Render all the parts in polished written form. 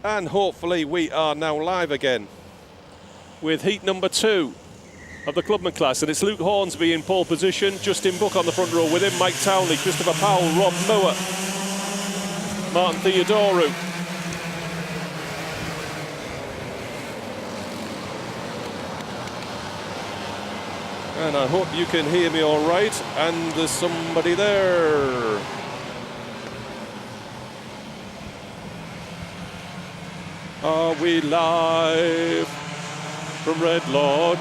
And hopefully we are now live again with heat number 2 of the Clubman class. And it's Luke Hornsby in pole position, Justin Buck on the front row with him, Mike Townley, Christopher Powell, Rob Moore, Martin Theodoru. And I hope you can hear me all right. And there's somebody there. Are we live from Red Lodge?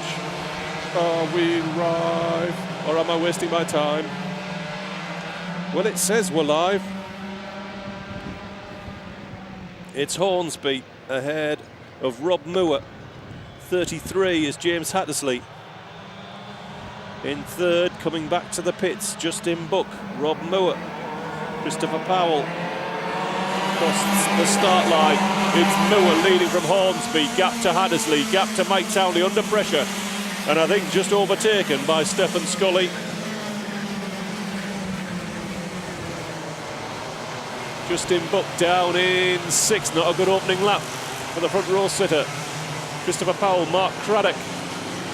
Are we live? Or am I wasting my time? Well, it says we're live. It's Hornsby ahead of Rob Moore. 33 is James Hattersley. In third, coming back to the pits, Justin Buck, Rob Moore, Christopher Powell. Across the start line, it's Moore leading from Hornsby, gap to Hattersley, gap to Mike Townley under pressure, and I think just overtaken by Stephen Scully. Justin Buck down in 6th, not a good opening lap for the front row sitter. Christopher Powell, Mark Craddock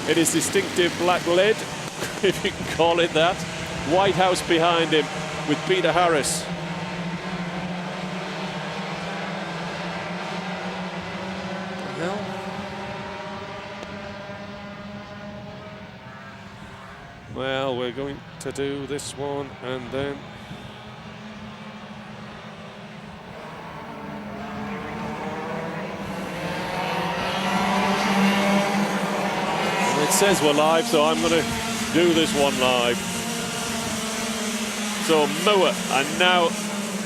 in his distinctive black lead, if you can call it that. White House behind him with Peter Harris. Well, we're going to do this one and then it says we're live, so I'm going to do this one live. So Moore, and now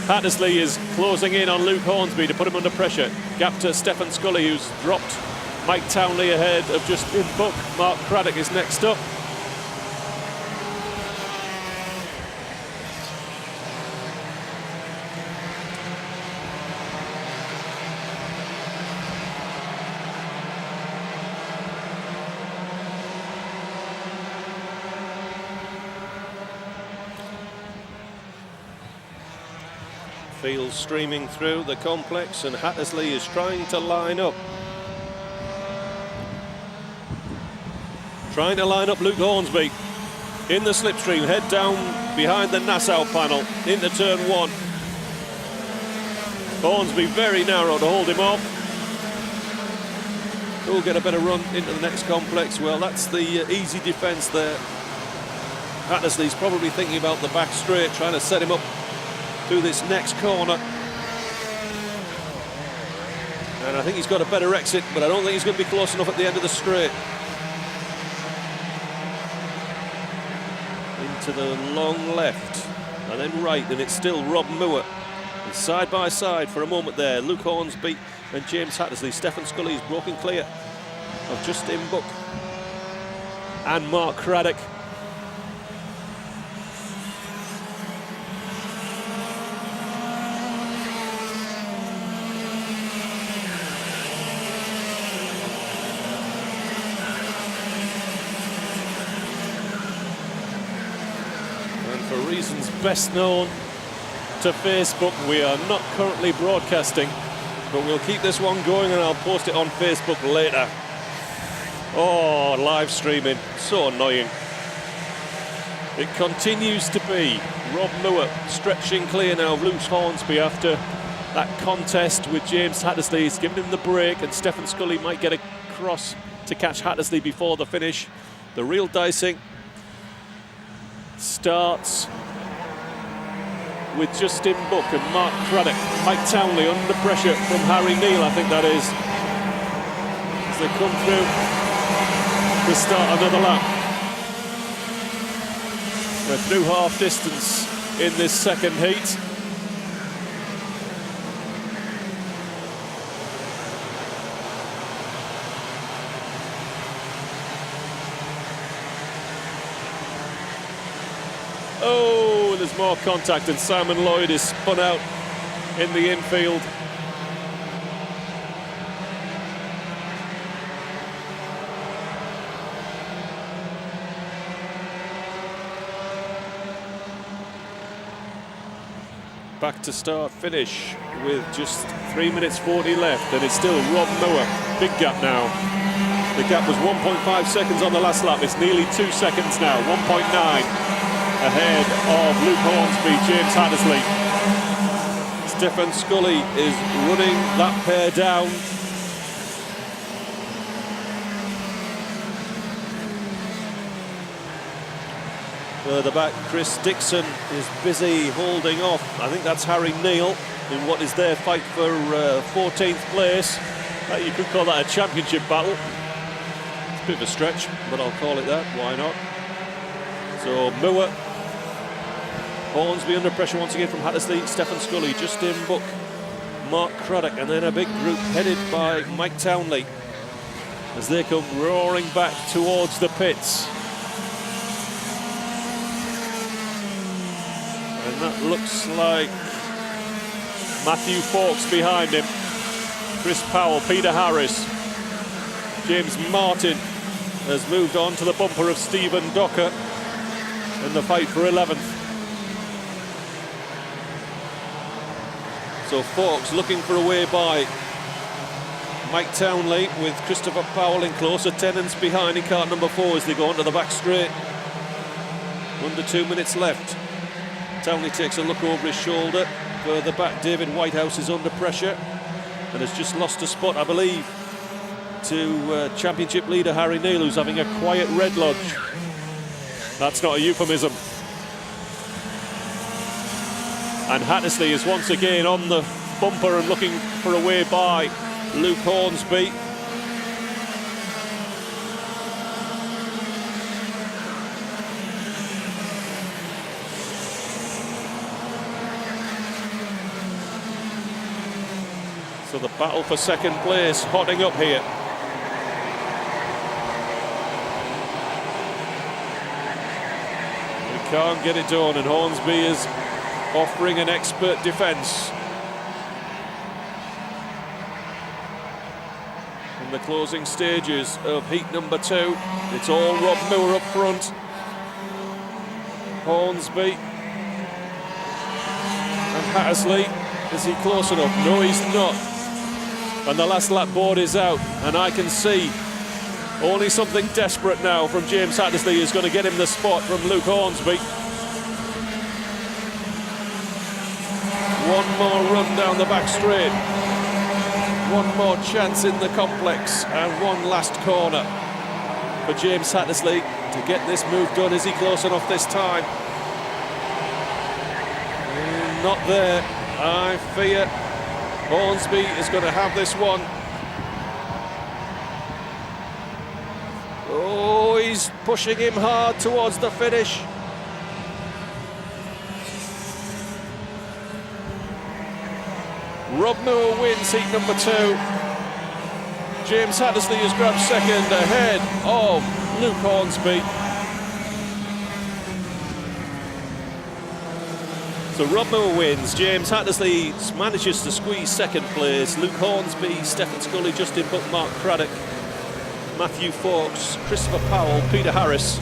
Hattersley is closing in on Luke Hornsby to put him under pressure. Gap to Stephen Scully, who's dropped Mike Townley ahead of Justin Buck. Mark Craddock is next up. Field streaming through the complex, and Hattersley is trying to line up. Trying to line up Luke Hornsby in the slipstream, head down behind the Nassau panel into turn 1. Hornsby very narrow to hold him off. Who'll get a better run into the next complex? Well, that's the easy defence there. Hattersley's probably thinking about the back straight, trying to set him up through this next corner. And I think he's got a better exit, but I don't think he's going to be close enough at the end of the straight. Into the long left, and then right, and it's still Rob Moore. And side by side for a moment there, Luke Hornsby and James Hattersley. Stephen Scully's broken clear of Justin Buck and Mark Craddock. Reasons best known to Facebook, we are not currently broadcasting, but we'll keep this one going and I'll post it on Facebook later. Oh, live streaming, so annoying. It continues to be Rob Moore stretching clear now of Luke Hornsby after that contest with James Hattersley. He's given him the break, and Stephen Scully might get across to catch Hattersley before the finish. The real dicing starts with Justin Buck and Mark Craddock. Mike Townley under pressure from Harry Neal, I think that is, as they come through to start another lap. We're through half distance in this second heat. Oh, there's more contact, and Simon Lloyd is spun out in the infield. back to start finish with just 3 minutes 40 left, and it's still Rob Moore. Big gap now. The gap was 1.5 seconds on the last lap. It's nearly 2 seconds now. 1.9 ahead of Luke Hornsby, James Hattersley. Stefan Scully is running that pair down. Further back, Chris Dixon is busy holding off. I think that's Harry Neal in what is their fight for 14th place. You could call that a championship battle. It's a bit of a stretch, but I'll call it that. Why not? So Moore, Hornsby under pressure once again from Hattersley, Stefan Scully, Justin Buck, Mark Craddock, and then a big group headed by Mike Townley as they come roaring back towards the pits. And that looks like Matthew Fawkes behind him, Chris Powell, Peter Harris, James Martin has moved on to the bumper of Stephen Docker in the fight for 11th. So Fawkes looking for a way by Mike Townley with Christopher Powell in close attendance behind in cart number 4 as they go onto the back straight. Under 2 minutes left. Townley takes a look over his shoulder. Further back, David Whitehouse is under pressure and has just lost a spot, I believe, to championship leader Harry Neal, who's having a quiet red lodge. That's not a euphemism. And Hattersley is once again on the bumper and looking for a way by Luke Hornsby. So the battle for second place hotting up here. We can't get it done, and Hornsby is offering an expert defence. In the closing stages of heat number 2, it's all Rob Moore up front. Hornsby and Hattersley. Is he close enough? No, he's not. And the last lap board is out, and I can see only something desperate now from James Hattersley is going to get him the spot from Luke Hornsby. One more run down the back straight. One more chance in the complex, and one last corner for James Hattersley to get this move done. Is he close enough this time? Not there. I fear Hornsby is going to have this one. Oh, he's pushing him hard towards the finish. Rob Moore wins heat number 2. James Hattersley has grabbed second ahead of Luke Hornsby. So Rob Moore wins, James Hattersley manages to squeeze second place, Luke Hornsby, Stefan Scully, Justin Buck, Mark Craddock, Matthew Fawkes, Christopher Powell, Peter Harris